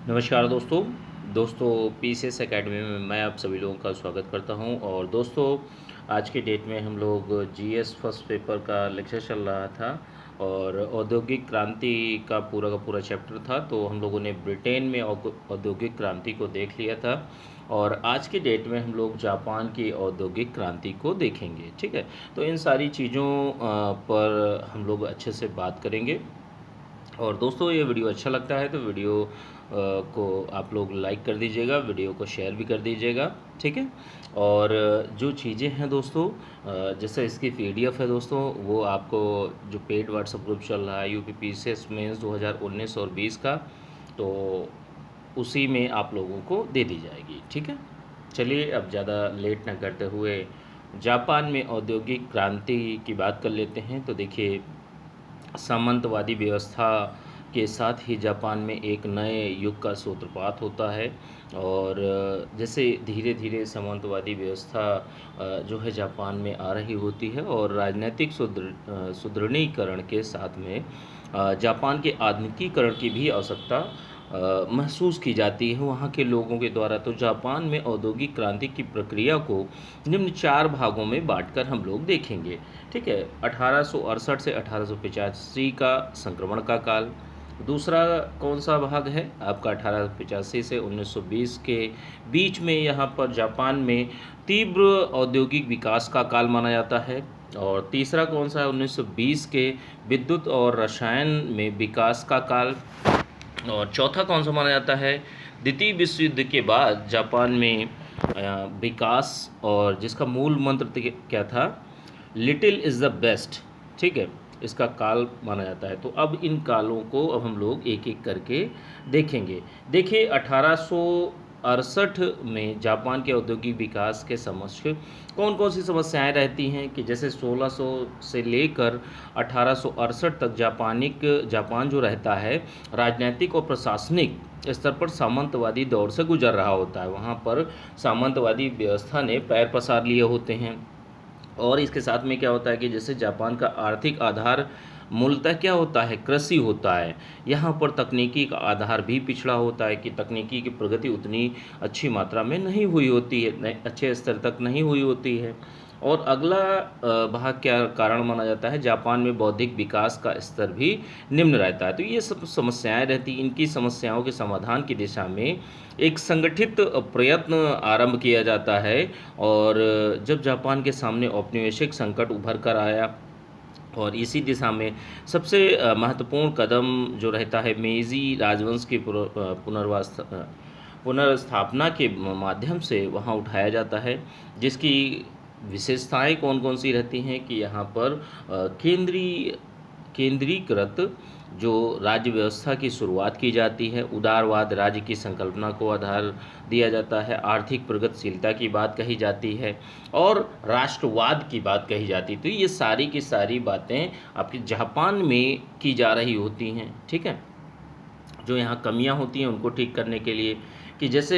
नमस्कार दोस्तों PCS academy में मैं आप सभी लोगों का स्वागत करता हूं। और दोस्तों, आज के डेट में हम लोग जीएस फर्स्ट पेपर का लेक्चर चल रहा था और औद्योगिक क्रांति का पूरा चैप्टर था। तो हम लोगों ने ब्रिटेन में औद्योगिक क्रांति को देख लिया था और आज के डेट में हम लोग जापान की औद्योगिक क्रांति को देखेंगे। ठीक है, तो इन सारी चीज़ों पर हम लोग अच्छे से बात करेंगे। और दोस्तों, ये वीडियो अच्छा लगता है तो वीडियो को आप लोग लाइक कर दीजिएगा, वीडियो को शेयर भी कर दीजिएगा। ठीक है, और जो चीज़ें हैं दोस्तों, जैसे इसकी पीडीएफ है दोस्तों, वो आपको जो पेड व्हाट्सएप ग्रुप चल रहा है यूपी पीसीएस मेंस 2019 और 20 का, तो उसी में आप लोगों को दे दी जाएगी। ठीक है, चलिए अब ज़्यादा लेट ना करते हुए जापान में औद्योगिक क्रांति की बात कर लेते हैं। तो देखिए, सामंतवादी व्यवस्था के साथ ही जापान में एक नए युग का सूत्रपात होता है। और जैसे धीरे धीरे सामंतवादी व्यवस्था जो है जापान में आ रही होती है और राजनीतिक सुदृढ़ीकरण के साथ में जापान के आधुनिकीकरण की भी आवश्यकता महसूस की जाती है वहाँ के लोगों के द्वारा। तो जापान में औद्योगिक क्रांति की प्रक्रिया को निम्न 4 भागों में बांटकर हम लोग देखेंगे। ठीक है, 1868 से 1885 का संक्रमण का काल। दूसरा कौन सा भाग है आपका 1885 से 1920 के बीच में, यहाँ पर जापान में तीव्र औद्योगिक विकास का काल माना जाता है। और तीसरा कौन सा है, 1920 के विद्युत और रसायन में विकास का काल। और चौथा कौन सा माना जाता है, द्वितीय विश्व युद्ध के बाद जापान में विकास, और जिसका मूल मंत्र क्या था, लिटिल इज़ द बेस्ट। ठीक है, इसका काल माना जाता है। तो अब इन कालों को अब हम लोग एक एक करके देखेंगे। देखिए, 1868 में जापान के औद्योगिक विकास के समक्ष कौन कौन सी समस्याएं रहती हैं कि जैसे 1600 से लेकर 1868 तक जापान जो रहता है, राजनीतिक और प्रशासनिक स्तर पर सामंतवादी दौर से गुजर रहा होता है। वहाँ पर सामंतवादी व्यवस्था ने पैर पसार लिए होते हैं। और इसके साथ में क्या होता है कि जैसे जापान का आर्थिक आधार मूलतः क्या होता है, कृषि होता है। यहाँ पर तकनीकी का आधार भी पिछड़ा होता है कि तकनीकी की प्रगति उतनी अच्छी मात्रा में नहीं हुई होती है, अच्छे स्तर तक नहीं हुई होती है। और अगला भाग क्या कारण माना जाता है, जापान में बौद्धिक विकास का स्तर भी निम्न रहता है। तो ये सब समस्याएं रहती, इनकी समस्याओं के समाधान की दिशा में एक संगठित प्रयत्न आरंभ किया जाता है। और जब जापान के सामने औपनिवेशिक संकट उभर कर आया, और इसी दिशा में सबसे महत्वपूर्ण कदम जो रहता है, मेइजी राजवंश की पुनर्स्थापना के माध्यम से वहाँ उठाया जाता है। जिसकी विशेषताएं कौन कौन सी रहती हैं कि यहाँ पर केंद्रीकृत जो राज्य व्यवस्था की शुरुआत की जाती है, उदारवाद राज्य की संकल्पना को आधार दिया जाता है, आर्थिक प्रगतिशीलता की बात कही जाती है और राष्ट्रवाद की बात कही जाती है। तो ये सारी की सारी बातें आपकी जापान में की जा रही होती हैं। ठीक है, जो यहाँ कमियाँ होती हैं उनको ठीक करने के लिए, कि जैसे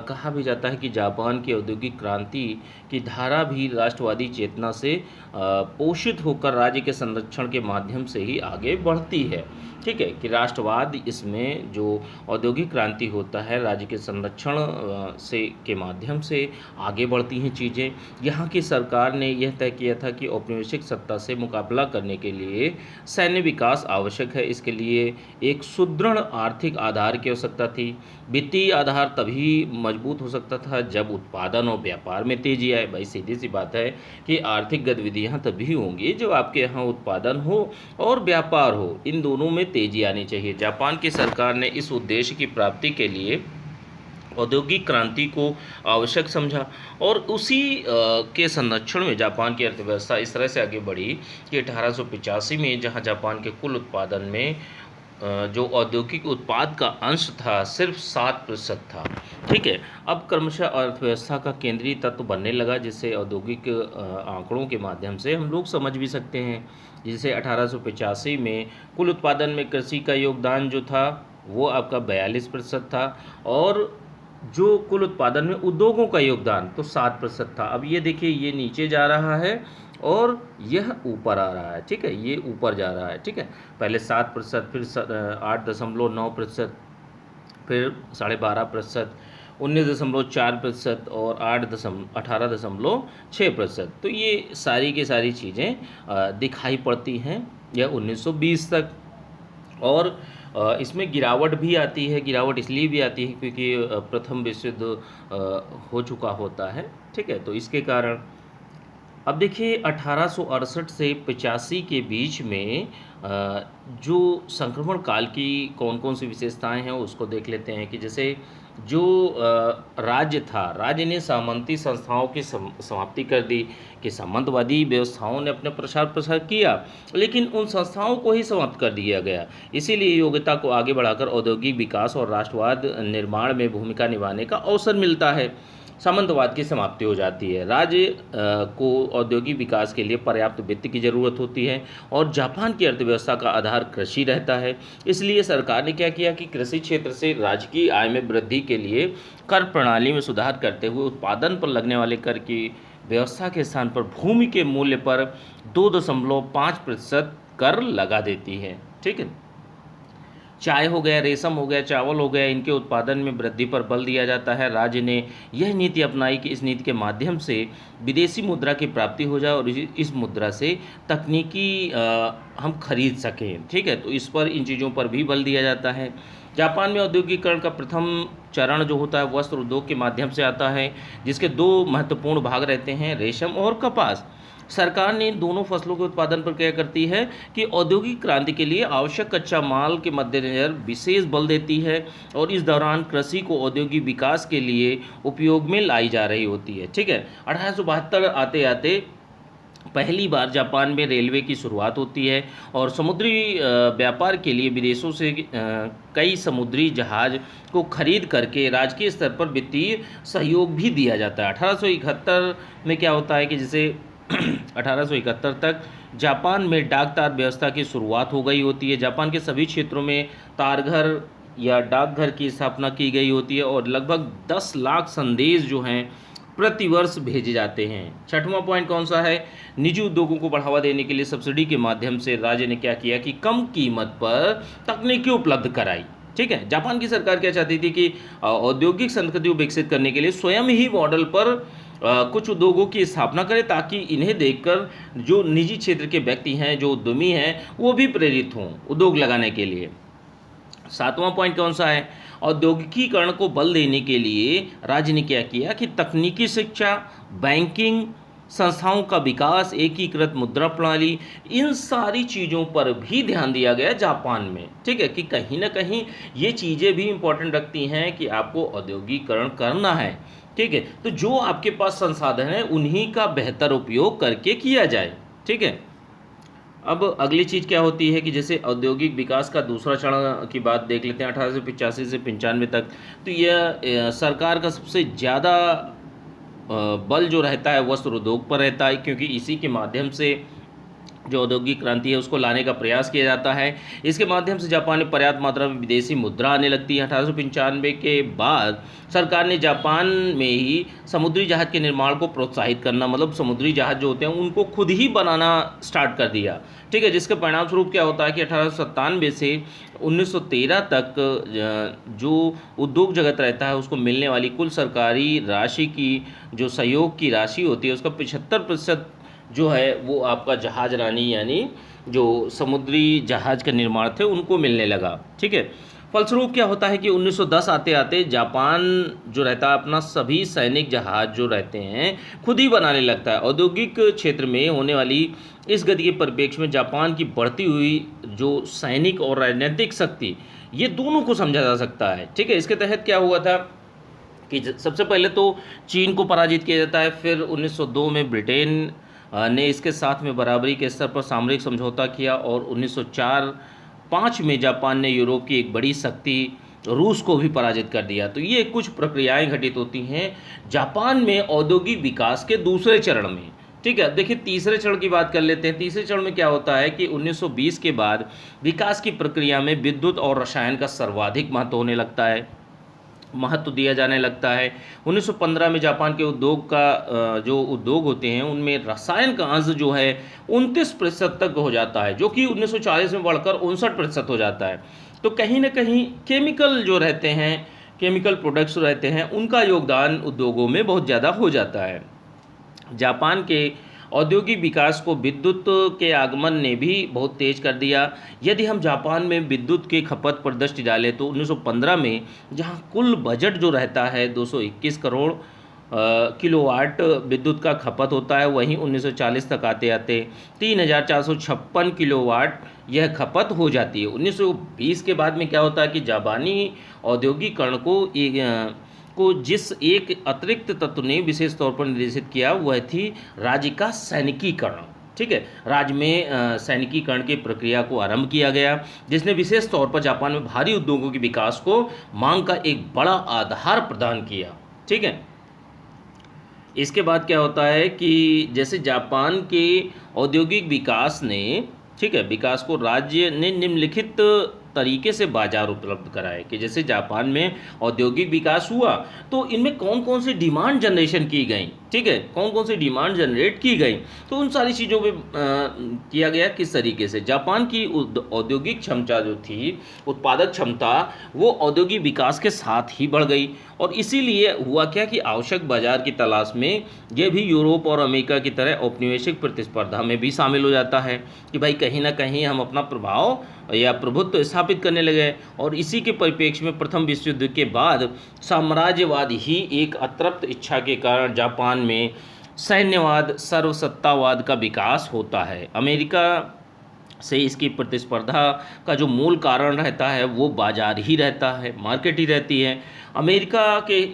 कहा भी जाता है कि जापान की औद्योगिक क्रांति की धारा भी राष्ट्रवादी चेतना से पोषित होकर राज्य के संरक्षण के माध्यम से ही आगे बढ़ती है। ठीक है, कि राष्ट्रवाद इसमें जो औद्योगिक क्रांति होता है, राज्य के संरक्षण से के माध्यम से आगे बढ़ती हैं चीज़ें। यहाँ की सरकार ने यह तय किया था कि औपनिवेशिक सत्ता से मुकाबला करने के लिए सैन्य विकास आवश्यक है। इसके लिए एक सुदृढ़ आर्थिक आधार की आवश्यकता थी। वित्तीय आधार तभी मजबूत हो सकता था जब उत्पादन और व्यापार में तेजी आए। भाई सीधी सी बात है कि आर्थिक गतिविधियां तभी होंगी जब आपके यहाँ उत्पादन हो और व्यापार हो, इन दोनों में तेजी आनी चाहिए। जापान की सरकार ने इस उद्देश्य की प्राप्ति के लिए औद्योगिक क्रांति को आवश्यक समझा और उसी के संरक्षण में जापान की अर्थव्यवस्था इस तरह से आगे बढ़ी कि 1885 में जहां जापान के कुल उत्पादन में जो औद्योगिक उत्पाद का अंश था सिर्फ 7% था। ठीक है, अब क्रमशः अर्थव्यवस्था का केंद्रीय तत्व बनने लगा, जिससे औद्योगिक आंकड़ों के माध्यम से हम लोग समझ भी सकते हैं। जिसे 1885 में कुल उत्पादन में कृषि का योगदान जो था वो आपका 42% था, और जो कुल उत्पादन में उद्योगों का योगदान तो 7% था। अब ये देखिए, ये नीचे जा रहा है और यह ऊपर आ रहा है। ठीक है, ये ऊपर जा रहा है। ठीक है, पहले 7%, फिर 8.9%, फिर 12.5%, 19.4% और 18.6%। तो ये सारी की सारी चीज़ें दिखाई पड़ती हैं यह 1920 तक। और इसमें गिरावट भी आती है। गिरावट इसलिए भी आती है क्योंकि प्रथम विश्व युद्ध हो चुका होता है, ठीक है। तो इसके कारण अब देखिए 1868 से 85 के बीच में जो संक्रमण काल की कौन कौन सी विशेषताएं हैं उसको देख लेते हैं। कि जैसे जो राज्य था, राज्य ने सामंती संस्थाओं की समाप्ति कर दी। कि सामंतवादी व्यवस्थाओं ने अपने प्रसार प्रसार किया, लेकिन उन संस्थाओं को ही समाप्त कर दिया गया। इसीलिए योग्यता को आगे बढ़ाकर औद्योगिक विकास और राष्ट्रवाद निर्माण में भूमिका निभाने का अवसर मिलता है। सामंतवाद की समाप्ति हो जाती है। राज्य को औद्योगिक विकास के लिए पर्याप्त वित्त की ज़रूरत होती है और जापान की अर्थव्यवस्था का आधार कृषि रहता है। इसलिए सरकार ने क्या किया कि कृषि क्षेत्र से राज्य की आय में वृद्धि के लिए कर प्रणाली में सुधार करते हुए उत्पादन पर लगने वाले कर की व्यवस्था के स्थान पर भूमि के मूल्य पर 2.5% कर लगा देती है, ठीक है। चाय हो गया, रेशम हो गया, चावल हो गया, इनके उत्पादन में वृद्धि पर बल दिया जाता है। राज्य ने यह नीति अपनाई कि इस नीति के माध्यम से विदेशी मुद्रा की प्राप्ति हो जाए और इस मुद्रा से तकनीकी हम खरीद सकें, ठीक है। तो इस पर, इन चीज़ों पर भी बल दिया जाता है। जापान में औद्योगिकरण का प्रथम चरण जो होता है वस्त्र उद्योग के माध्यम से आता है, जिसके दो महत्वपूर्ण भाग रहते हैं, रेशम और कपास। सरकार ने इन दोनों फसलों के उत्पादन पर क्या करती है कि औद्योगिक क्रांति के लिए आवश्यक कच्चा माल के मद्देनजर विशेष बल देती है और इस दौरान कृषि को औद्योगिक विकास के लिए उपयोग में लाई जा रही होती है, ठीक है। 1872 आते आते पहली बार जापान में रेलवे की शुरुआत होती है और समुद्री व्यापार के लिए विदेशों से कई समुद्री जहाज को खरीद करके राजकीय स्तर पर वित्तीय सहयोग भी दिया जाता है। 1871 में क्या होता है कि जैसे 1871 तक जापान में डाक तार व्यवस्था की शुरुआत हो गई होती है। जापान के सभी क्षेत्रों में तारघर या डाकघर की स्थापना की गई होती है और लगभग 10 लाख संदेश जो हैं प्रतिवर्ष भेजे जाते हैं। छठवां पॉइंट कौन सा है? निजी उद्योगों को बढ़ावा देने के लिए सब्सिडी के माध्यम से राज्य ने क्या किया कि कम कीमत पर तकनीकी उपलब्ध कराई, ठीक है। जापान की सरकार क्या चाहती थी कि औद्योगिक संस्कृति को विकसित करने के लिए स्वयं ही मॉडल पर कुछ उद्योगों की स्थापना करें ताकि इन्हें देखकर जो निजी क्षेत्र के व्यक्ति हैं, जो उद्यमी हैं, वो भी प्रेरित हों उद्योग लगाने के लिए। सातवां पॉइंट कौन सा है? औद्योगिकीकरण को बल देने के लिए राज्य ने क्या किया कि तकनीकी शिक्षा, बैंकिंग संस्थाओं का विकास, एकीकृत मुद्रा प्रणाली, इन सारी चीज़ों पर भी ध्यान दिया गया जापान में, ठीक है। कि कहीं ना कहीं ये चीज़ें भी इम्पोर्टेंट रखती हैं कि आपको औद्योगिकरण करना है, ठीक है। तो जो आपके पास संसाधन है उन्हीं का बेहतर उपयोग करके किया जाए, ठीक है। अब अगली चीज़ क्या होती है कि जैसे औद्योगिक विकास का दूसरा चरण की बात देख लेते हैं 1885 से 95 तक। तो यह सरकार का सबसे ज़्यादा बल जो रहता है वस्त्र उद्योग पर रहता है, क्योंकि इसी के माध्यम से जो औद्योगिक क्रांति है उसको लाने का प्रयास किया जाता है। इसके माध्यम से जापान में पर्याप्त मात्रा में विदेशी मुद्रा आने लगती है। 1895 के बाद सरकार ने जापान में ही समुद्री जहाज के निर्माण को प्रोत्साहित करना, मतलब समुद्री जहाज जो होते हैं उनको खुद ही बनाना स्टार्ट कर दिया, ठीक है। जिसके परिणाम स्वरूप क्या होता है कि 1897 से 1913 तक जो उद्योग जगत रहता है उसको मिलने वाली कुल सरकारी राशि की, जो सहयोग की राशि होती है, उसका 75% जो है वो आपका जहाज रानी यानी जो समुद्री जहाज का निर्माण थे उनको मिलने लगा, ठीक है। फलस्वरूप क्या होता है कि 1910 आते आते जापान जो रहता है अपना सभी सैनिक जहाज जो रहते हैं खुद ही बनाने लगता है। औद्योगिक क्षेत्र में होने वाली इस गति के परिप्रेक्ष्य में जापान की बढ़ती हुई जो सैनिक और राजनीतिक शक्ति, ये दोनों को समझा जा सकता है, ठीक है। इसके तहत क्या हुआ था कि सबसे पहले तो चीन को पराजित किया जाता है, फिर 1902 में ब्रिटेन ने इसके साथ में बराबरी के स्तर पर सामरिक समझौता किया और 1904-05 में जापान ने यूरोप की एक बड़ी शक्ति रूस को भी पराजित कर दिया। तो ये कुछ प्रक्रियाएं घटित होती हैं जापान में औद्योगिक विकास के दूसरे चरण में, ठीक है। देखिए तीसरे चरण की बात कर लेते हैं। तीसरे चरण में क्या होता है कि 1920 के बाद विकास की प्रक्रिया में विद्युत और रसायन का सर्वाधिक महत्व दिया जाने लगता है। 1915 में जापान के उद्योग का जो उद्योग होते हैं उनमें रसायन का अंश जो है 29% तक हो जाता है, जो कि 1940 में बढ़कर 59% हो जाता है। तो कहीं न कहीं केमिकल जो रहते हैं, केमिकल प्रोडक्ट्स रहते हैं, उनका योगदान उद्योगों में बहुत ज़्यादा हो जाता है। जापान के औद्योगिक विकास को विद्युत के आगमन ने भी बहुत तेज कर दिया। यदि हम जापान में विद्युत की खपत पर दृष्टि डालें तो 1915 में जहां कुल बजट जो रहता है 221 करोड़ किलोवाट विद्युत का खपत होता है, वहीं 1940 तक आते आते 3,456 किलोवाट यह खपत हो जाती है। 1920 के बाद में क्या होता है कि जापानी औद्योगिकरण को जिस एक अतिरिक्त तत्व ने विशेष तौर पर निर्देशित किया वह थी राज्य का सैनिकीकरण। ठीक है, राज्य में सैनिकीकरण की प्रक्रिया को आरंभ किया गया, जिसने विशेष तौर पर जापान में भारी उद्योगों के विकास को मांग का एक बड़ा आधार प्रदान किया। ठीक है, इसके बाद क्या होता है कि जैसे जापान के औद्योगिक विकास ने, ठीक है, विकास को राज्य ने निम्नलिखित तरीके से बाजार उपलब्ध कराए कि जैसे जापान में औद्योगिक विकास हुआ तो इनमें कौन कौन सी डिमांड जनरेशन की गई, ठीक है, कौन कौन सी डिमांड जनरेट की गई, तो उन सारी चीज़ों पे किया गया। किस तरीके से जापान की औद्योगिक क्षमता जो थी, उत्पादक क्षमता, वो औद्योगिक विकास के साथ ही बढ़ गई और इसीलिए हुआ क्या कि आवश्यक बाजार की तलाश में ये भी यूरोप और अमेरिका की तरह औपनिवेशिक प्रतिस्पर्धा में भी शामिल हो जाता है कि भाई कहीं ना कहीं हम अपना प्रभाव या प्रभुत्व स्थापित करने लगे। और इसी के परिप्रेक्ष्य में प्रथम विश्व युद्ध के बाद साम्राज्यवाद ही एक अतृप्त इच्छा के कारण जापान में सैन्यवाद, सर्वसत्तावाद का विकास होता है। अमेरिका से इसकी प्रतिस्पर्धा का जो मूल कारण रहता है वो बाजार ही रहता है, मार्केट ही रहती है। अमेरिका के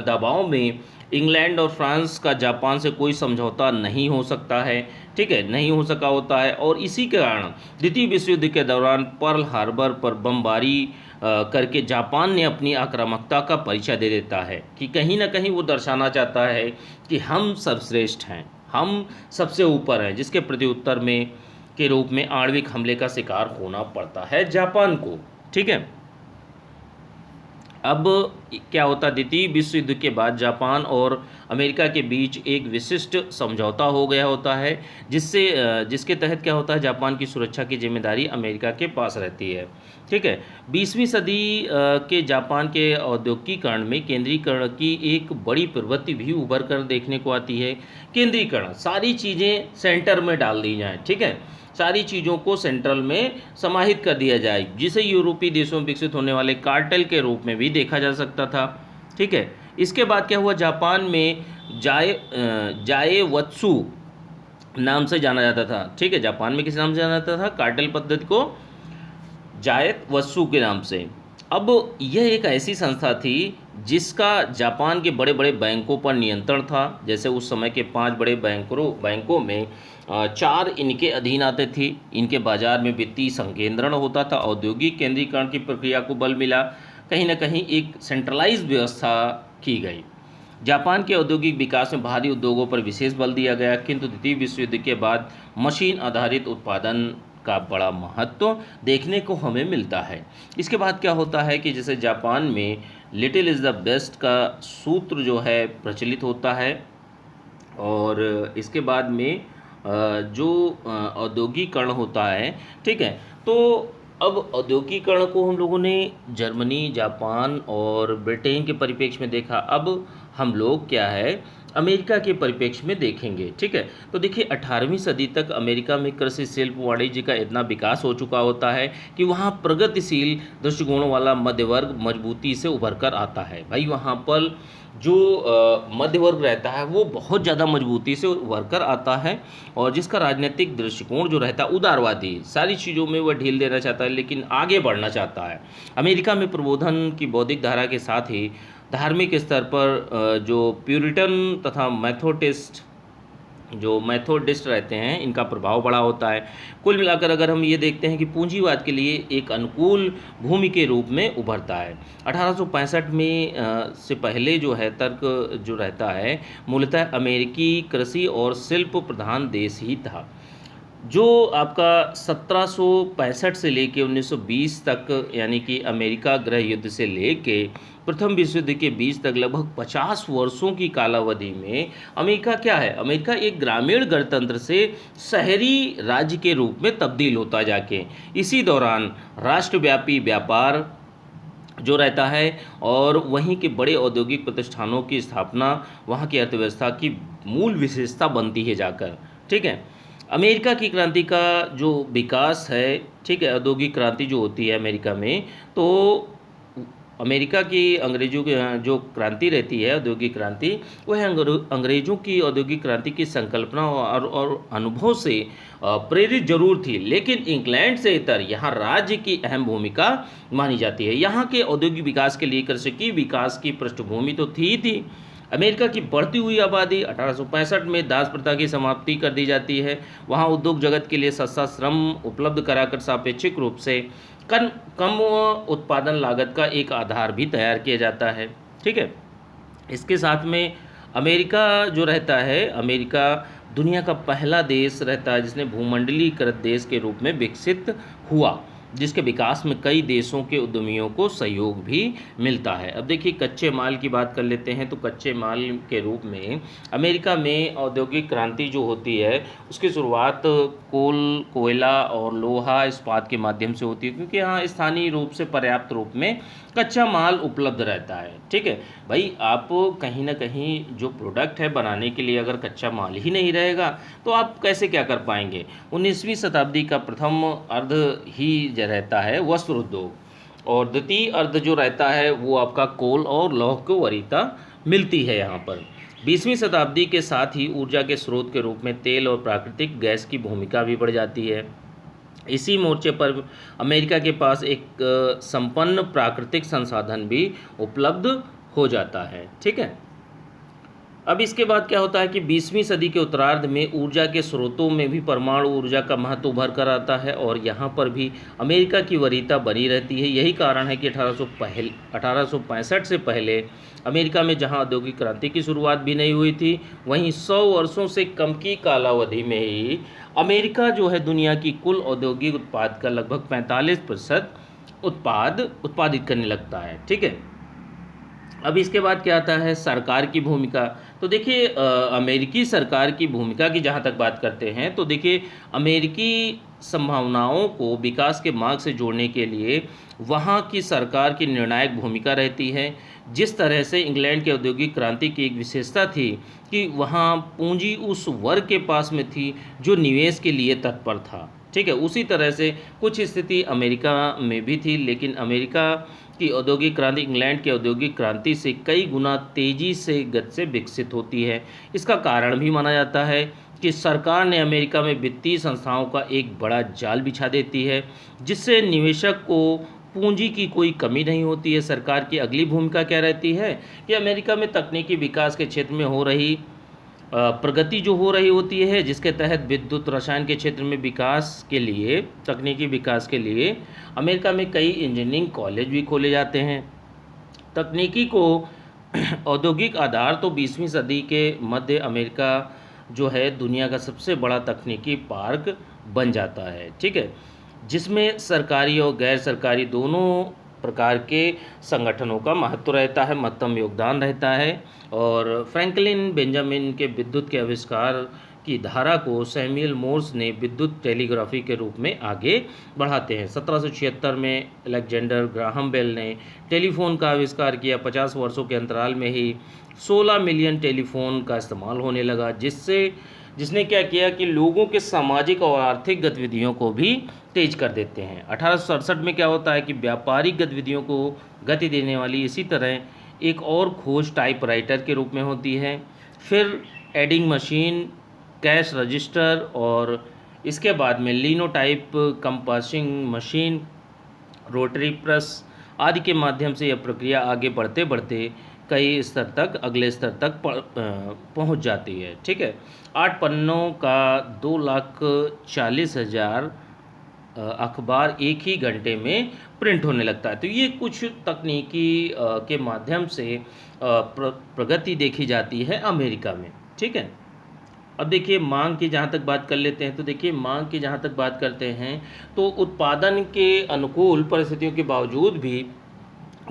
दबाव में इंग्लैंड और फ्रांस का जापान से कोई समझौता नहीं हो सकता है, ठीक है, नहीं हो सका होता है। और इसी के कारण द्वितीय विश्व युद्ध के दौरान पर्ल हार्बर पर बमबारी करके जापान ने अपनी आक्रामकता का परिचय दे देता है कि कहीं ना कहीं वो दर्शाना चाहता है कि हम सर्वश्रेष्ठ हैं, हम सबसे ऊपर हैं, जिसके प्रत्युत्तर में के रूप में आणविक हमले का शिकार होना पड़ता है जापान को। ठीक है, अब क्या होता, द्वितीय विश्व युद्ध के बाद जापान और अमेरिका के बीच एक विशिष्ट समझौता हो गया होता है, जिसके तहत क्या होता है, जापान की सुरक्षा की जिम्मेदारी अमेरिका के पास रहती है। ठीक है, 20वीं सदी के जापान के औद्योगिकीकरण में केंद्रीकरण की एक बड़ी प्रवृत्ति भी उभर कर देखने को आती है। केंद्रीकरण, सारी चीज़ें सेंटर में डाल दी जाएँ, ठीक है, सारी चीज़ों को सेंट्रल में समाहित कर दिया जाए, जिसे यूरोपीय देशों में विकसित होने वाले कार्टेल के रूप में भी देखा जा सकता था। ठीक है, इसके बाद क्या हुआ, जापान में जाएवत्सु नाम से जाना जाता था। ठीक है, जापान में किस नाम से जाना जाता था, कार्टेल पद्धति को जाएवत्सु के नाम से। अब यह एक ऐसी संस्था थी जिसका जापान के बड़े बड़े बैंकों पर नियंत्रण था। जैसे उस समय के 5 बड़े बैंकों में 4 इनके अधीन आते थे। इनके बाजार में वित्तीय संकेंद्रण होता था, औद्योगिक केंद्रीकरण की प्रक्रिया को बल मिला, कहीं ना कहीं एक सेंट्रलाइज्ड व्यवस्था की गई। जापान के औद्योगिक विकास में भारी उद्योगों पर विशेष बल दिया गया, किंतु द्वितीय विश्व युद्ध के बाद मशीन आधारित उत्पादन का बड़ा महत्व देखने को हमें मिलता है। इसके बाद क्या होता है कि जैसे जापान में लिटिल इज़ द बेस्ट का सूत्र जो है प्रचलित होता है, और इसके बाद में जो औद्योगिकरण होता है, ठीक है, तो अब औद्योगिकरण को हम लोगों ने जर्मनी, जापान और ब्रिटेन के परिप्रेक्ष्य में देखा। अब हम लोग क्या है, अमेरिका के परिप्रेक्ष्य में देखेंगे। ठीक है, तो देखिए 18वीं सदी तक अमेरिका में कृषि, शिल्प, वाणिज्य का इतना विकास हो चुका होता है कि वहाँ प्रगतिशील दृष्टिकोणों वाला मध्य वर्ग मजबूती से उभर कर आता है। भाई वहाँ पर जो मध्य वर्ग रहता है वो बहुत ज़्यादा मजबूती से उभर कर आता है, और जिसका राजनीतिक दृष्टिकोण जो रहता है उदारवादी, सारी चीज़ों में वह ढील देना चाहता है लेकिन आगे बढ़ना चाहता है। अमेरिका में प्रबोधन की बौद्धिक धारा के साथ ही धार्मिक स्तर पर जो प्यूरिटन तथा मैथोडिस्ट रहते हैं, इनका प्रभाव बड़ा होता है। कुल मिलाकर अगर हम ये देखते हैं कि पूंजीवाद के लिए एक अनुकूल भूमि के रूप में उभरता है। 1865 में से पहले जो है तर्क जो रहता है, मूलतः अमेरिकी कृषि और शिल्प प्रधान देश ही था। जो आपका 1765 से लेके 1920 तक, यानी कि अमेरिका गृह युद्ध से लेके प्रथम विश्व युद्ध के बीच तक लगभग 50 वर्षों की कालावधि में अमेरिका क्या है, अमेरिका एक ग्रामीण गणतंत्र से शहरी राज्य के रूप में तब्दील होता जाके इसी दौरान राष्ट्रव्यापी व्यापार जो रहता है और वहीं के बड़े औद्योगिक प्रतिष्ठानों की स्थापना वहाँ की अर्थव्यवस्था की मूल विशेषता बनती है जाकर। ठीक है, अमेरिका की क्रांति का जो विकास है, ठीक है, औद्योगिक क्रांति जो होती है अमेरिका में, तो अमेरिका की अंग्रेजों की जो क्रांति रहती है औद्योगिक क्रांति, वह अंग्रेजों की औद्योगिक क्रांति की संकल्पना और अनुभव से प्रेरित जरूर थी, लेकिन इंग्लैंड से इतर यहाँ राज्य की अहम भूमिका मानी जाती है। यहाँ के औद्योगिक विकास के लिए कृषि विकास की पृष्ठभूमि तो थी ही थी। अमेरिका की बढ़ती हुई आबादी 1865 में दास प्रथा की समाप्ति कर दी जाती है। वहाँ उद्योग जगत के लिए सस्ता श्रम उपलब्ध कराकर सापेक्षिक रूप से कम कम उत्पादन लागत का एक आधार भी तैयार किया जाता है। ठीक है, इसके साथ में अमेरिका जो रहता है, अमेरिका दुनिया का पहला देश रहता है जिसने भूमंडलीकृत देश के रूप में विकसित हुआ, जिसके विकास में कई देशों के उद्यमियों को सहयोग भी मिलता है। अब देखिए कच्चे माल की बात कर लेते हैं, तो कच्चे माल के रूप में अमेरिका में औद्योगिक क्रांति जो होती है उसकी शुरुआत कोयला और लोहा इस्पात के माध्यम से होती है, क्योंकि यहाँ स्थानीय रूप से पर्याप्त रूप में कच्चा माल उपलब्ध रहता है। ठीक है भाई, आप कहीं ना कहीं जो प्रोडक्ट है बनाने के लिए अगर कच्चा माल ही नहीं रहेगा तो आप कैसे क्या कर पाएंगे। 19वीं शताब्दी का प्रथम अर्ध ही जो रहता है वस्त्र उद्योग, और द्वितीय अर्ध जो रहता है वो आपका कोल और लौह को वरीयता मिलती है यहाँ पर। 20वीं शताब्दी के साथ ही ऊर्जा के स्रोत के रूप में तेल और प्राकृतिक गैस की भूमिका भी बढ़ जाती है। इसी मोर्चे पर अमेरिका के पास एक संपन्न प्राकृतिक संसाधन भी उपलब्ध हो जाता है। ठीक है, अब इसके बाद क्या होता है कि 20वीं सदी के उत्तरार्ध में ऊर्जा के स्रोतों में भी परमाणु ऊर्जा का महत्व उभर कर आता है और यहाँ पर भी अमेरिका की वरीयता बनी रहती है। यही कारण है कि 1865 से पहले अमेरिका में जहाँ औद्योगिक क्रांति की शुरुआत भी नहीं हुई थी, वहीं 100 वर्षों से कम की कालावधि में ही अमेरिका जो है दुनिया की कुल औद्योगिक उत्पाद का लगभग 45% उत्पादित करने लगता है। ठीक है, अब इसके बाद क्या आता है सरकार की भूमिका। तो देखिए अमेरिकी सरकार की भूमिका की जहाँ तक बात करते हैं, तो देखिए अमेरिकी संभावनाओं को विकास के मार्ग से जोड़ने के लिए वहाँ की सरकार की निर्णायक भूमिका रहती है। जिस तरह से इंग्लैंड की औद्योगिक क्रांति की एक विशेषता थी कि वहाँ पूंजी उस वर्ग के पास में थी जो निवेश के लिए तत्पर था। ठीक है, उसी तरह से कुछ स्थिति अमेरिका में भी थी, लेकिन अमेरिका की औद्योगिक क्रांति इंग्लैंड की औद्योगिक क्रांति से कई गुना तेज़ी से गति से विकसित होती है। इसका कारण भी माना जाता है कि सरकार ने अमेरिका में वित्तीय संस्थाओं का एक बड़ा जाल बिछा देती है, जिससे निवेशक को पूंजी की कोई कमी नहीं होती है। सरकार की अगली भूमिका क्या रहती है कि अमेरिका में तकनीकी विकास के क्षेत्र में हो रही प्रगति जो हो रही होती है, जिसके तहत विद्युत रसायन के क्षेत्र में विकास के लिए, तकनीकी विकास के लिए अमेरिका में कई इंजीनियरिंग कॉलेज भी खोले जाते हैं। तकनीकी को औद्योगिक आधार तो 20वीं सदी के मध्य अमेरिका जो है दुनिया का सबसे बड़ा तकनीकी पार्क बन जाता है। ठीक है, जिसमें सरकारी और गैर सरकारी दोनों प्रकार के संगठनों का महत्व रहता है, महत्तम योगदान रहता है। और फ्रैंकलिन बेंजामिन के विद्युत के आविष्कार की धारा को सैमुअल मोर्स ने विद्युत टेलीग्राफी के रूप में आगे बढ़ाते हैं। 1776 में अलेक्जेंडर ग्राहम बेल ने टेलीफोन का आविष्कार किया। 50 वर्षों के अंतराल में ही 16 मिलियन टेलीफोन का इस्तेमाल होने लगा, जिसने क्या किया कि लोगों के सामाजिक और आर्थिक गतिविधियों को भी तेज कर देते हैं। 1867 में क्या होता है कि व्यापारिक गतिविधियों को गति देने वाली इसी तरह एक और खोज टाइपराइटर के रूप में होती है। फिर एडिंग मशीन, कैश रजिस्टर और इसके बाद में लिनोटाइप कंपासिंग मशीन, रोटरी प्रेस आदि के माध्यम से यह प्रक्रिया आगे बढ़ते बढ़ते कई स्तर तक, अगले स्तर तक पहुंच जाती है। ठीक है, 8 पन्नों का 2,40,000 अखबार एक ही घंटे में प्रिंट होने लगता है। तो ये कुछ तकनीकी के माध्यम से प्रगति देखी जाती है अमेरिका में। ठीक है, अब देखिए मांग की जहाँ तक बात कर लेते हैं, तो देखिए मांग की जहाँ तक बात करते हैं तो उत्पादन के अनुकूल परिस्थितियों के बावजूद भी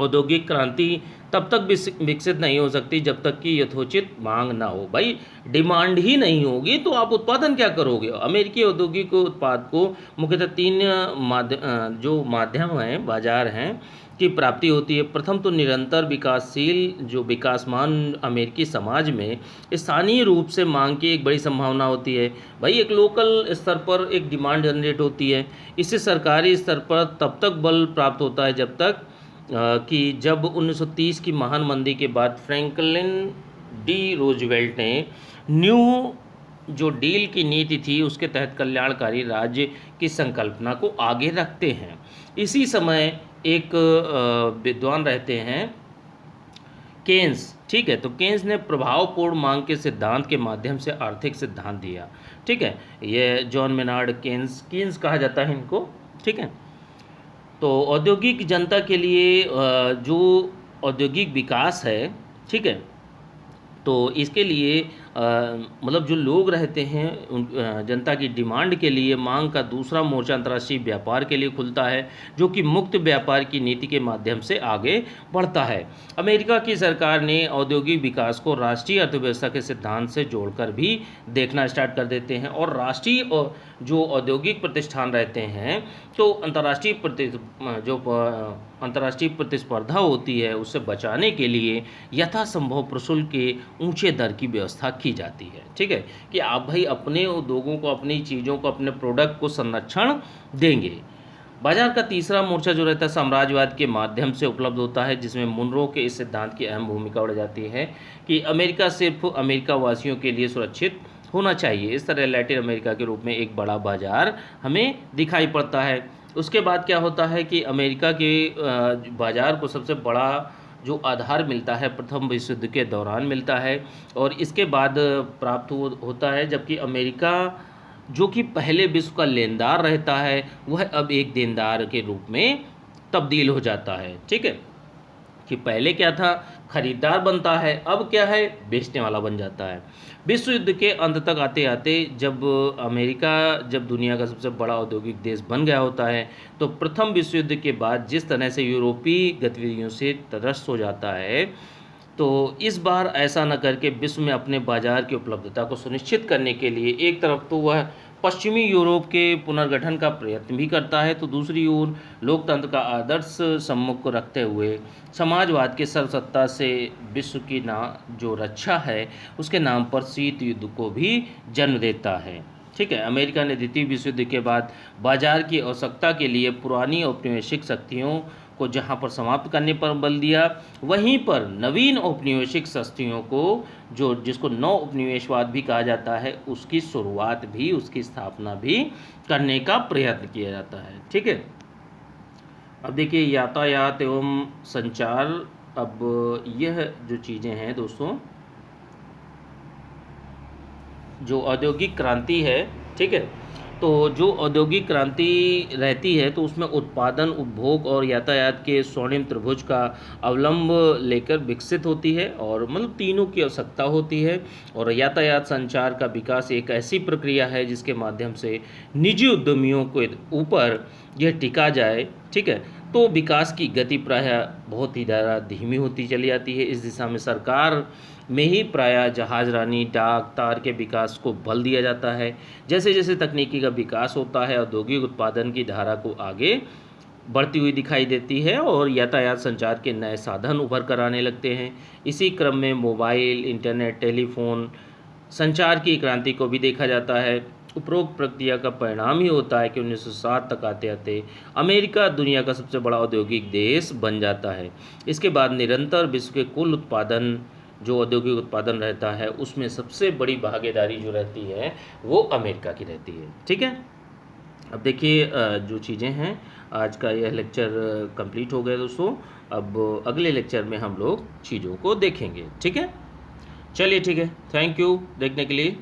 औद्योगिक क्रांति तब तक विकसित नहीं हो सकती जब तक कि यथोचित मांग ना हो। भाई डिमांड ही नहीं होगी तो आप उत्पादन क्या करोगे। अमेरिकी औद्योगिक उत्पाद को मुख्यतः तीन जो माध्यम हैं, बाजार हैं, की प्राप्ति होती है। प्रथम तो निरंतर विकासशील जो विकासमान अमेरिकी समाज में स्थानीय रूप से मांग की एक बड़ी संभावना होती है। भाई एक लोकल स्तर पर एक डिमांड जनरेट होती है। इससे सरकारी स्तर पर तब तक बल प्राप्त होता है जब तक कि जब 1930 की महान मंदी के बाद फ्रैंकलिन डी रोजवेल्ट ने न्यू जो डील की नीति थी उसके तहत कल्याणकारी राज्य की संकल्पना को आगे रखते हैं। इसी समय एक विद्वान रहते हैं केन्स, ठीक है। तो केन्स ने प्रभावपूर्ण मांग के सिद्धांत के माध्यम से आर्थिक सिद्धांत दिया, ठीक है। ये जॉन मेनार्ड केन्स कहा जाता है इनको, ठीक है। तो औद्योगिक जनता के लिए जो औद्योगिक विकास है, ठीक है, तो इसके लिए मतलब जो लोग रहते हैं जनता की डिमांड के लिए मांग का दूसरा मोर्चा अंतर्राष्ट्रीय व्यापार के लिए खुलता है, जो कि मुक्त व्यापार की नीति के माध्यम से आगे बढ़ता है। अमेरिका की सरकार ने औद्योगिक विकास को राष्ट्रीय अर्थव्यवस्था के सिद्धांत से जोड़कर भी देखना स्टार्ट कर देते हैं और राष्ट्रीय जो औद्योगिक प्रतिष्ठान रहते हैं तो अंतर्राष्ट्रीय प्रतिस्पर्धा होती है उससे बचाने के लिए यथासंभव प्रशुल्क के ऊंचे दर की व्यवस्था की जाती है, ठीक है, कि आप भाई अपने उद्योगों को, अपनी चीज़ों को, अपने प्रोडक्ट को संरक्षण देंगे। बाजार का तीसरा मोर्चा जो रहता है साम्राज्यवाद के माध्यम से उपलब्ध होता है, जिसमें मुनरो के इस सिद्धांत की अहम भूमिका उड़ जाती है कि अमेरिका सिर्फ अमेरिका वासियों के लिए सुरक्षित होना चाहिए। इस तरह लैटिन अमेरिका के रूप में एक बड़ा बाजार हमें दिखाई पड़ता है। उसके बाद क्या होता है कि अमेरिका के बाज़ार को सबसे बड़ा जो आधार मिलता है प्रथम विश्व युद्ध के दौरान मिलता है और इसके बाद प्राप्त होता है, जबकि अमेरिका जो कि पहले विश्व का लेनदार रहता है वह अब एक देनदार के रूप में तब्दील हो जाता है, ठीक है, कि पहले क्या था खरीदार बनता है, अब क्या है बेचने वाला बन जाता है। विश्व युद्ध के अंत तक आते आते जब अमेरिका जब दुनिया का सबसे बड़ा औद्योगिक देश बन गया होता है तो प्रथम विश्व युद्ध के बाद जिस तरह से यूरोपीय गतिविधियों से त्रस्त हो जाता है, तो इस बार ऐसा न करके विश्व में अपने बाजार की उपलब्धता को सुनिश्चित करने के लिए एक तरफ तो वह पश्चिमी यूरोप के पुनर्गठन का प्रयत्न भी करता है, तो दूसरी ओर लोकतंत्र का आदर्श सम्मुख रखते हुए समाजवाद के सर्वसत्ता से विश्व की जो रक्षा है उसके नाम पर शीत युद्ध को भी जन्म देता है, ठीक है। अमेरिका ने द्वितीय विश्व युद्ध के बाद बाजार की आवश्यकता के लिए पुरानी औपनिवेशिक शक्तियों को जहां पर समाप्त करने पर बल दिया, वहीं पर नवीन औपनिवेशिक शक्तियों को जो जिसको नव उपनिवेशवाद भी कहा जाता है उसकी शुरुआत भी, उसकी स्थापना भी करने का प्रयत्न किया जाता है, ठीक है। अब देखिए यातायात एवं संचार, अब यह जो चीज़ें हैं दोस्तों, जो औद्योगिक क्रांति है, ठीक है, तो जो औद्योगिक क्रांति रहती है तो उसमें उत्पादन, उपभोग और यातायात के स्वर्णिम त्रिभुज का अवलंब लेकर विकसित होती है और मतलब तीनों की आवश्यकता होती है। और यातायात संचार का विकास एक ऐसी प्रक्रिया है जिसके माध्यम से निजी उद्यमियों के ऊपर यह टिका जाए, ठीक है, तो विकास की गति प्रायः बहुत ही ज़्यादा धीमी होती चली जाती है। इस दिशा में सरकार में ही प्रायः जहाजरानी, डाक, तार के विकास को बल दिया जाता है। जैसे जैसे तकनीकी का विकास होता है औद्योगिक उत्पादन की धारा को आगे बढ़ती हुई दिखाई देती है और यातायात संचार के नए साधन उभर कर आने लगते हैं। इसी क्रम में मोबाइल, इंटरनेट, टेलीफोन संचार की क्रांति को भी देखा जाता है। उपरोक्त प्रक्रिया का परिणाम ही होता है कि 1960 तक आते आते अमेरिका दुनिया का सबसे बड़ा औद्योगिक देश बन जाता है। इसके बाद निरंतर विश्व के कुल उत्पादन, जो औद्योगिक उत्पादन रहता है उसमें सबसे बड़ी भागीदारी जो रहती है वो अमेरिका की रहती है, ठीक है। अब देखिए जो चीज़ें हैं, आज का यह लेक्चर कंप्लीट हो गया दोस्तों। अब अगले लेक्चर में हम लोग चीज़ों को देखेंगे, ठीक है। चलिए ठीक है, थैंक यू देखने के लिए।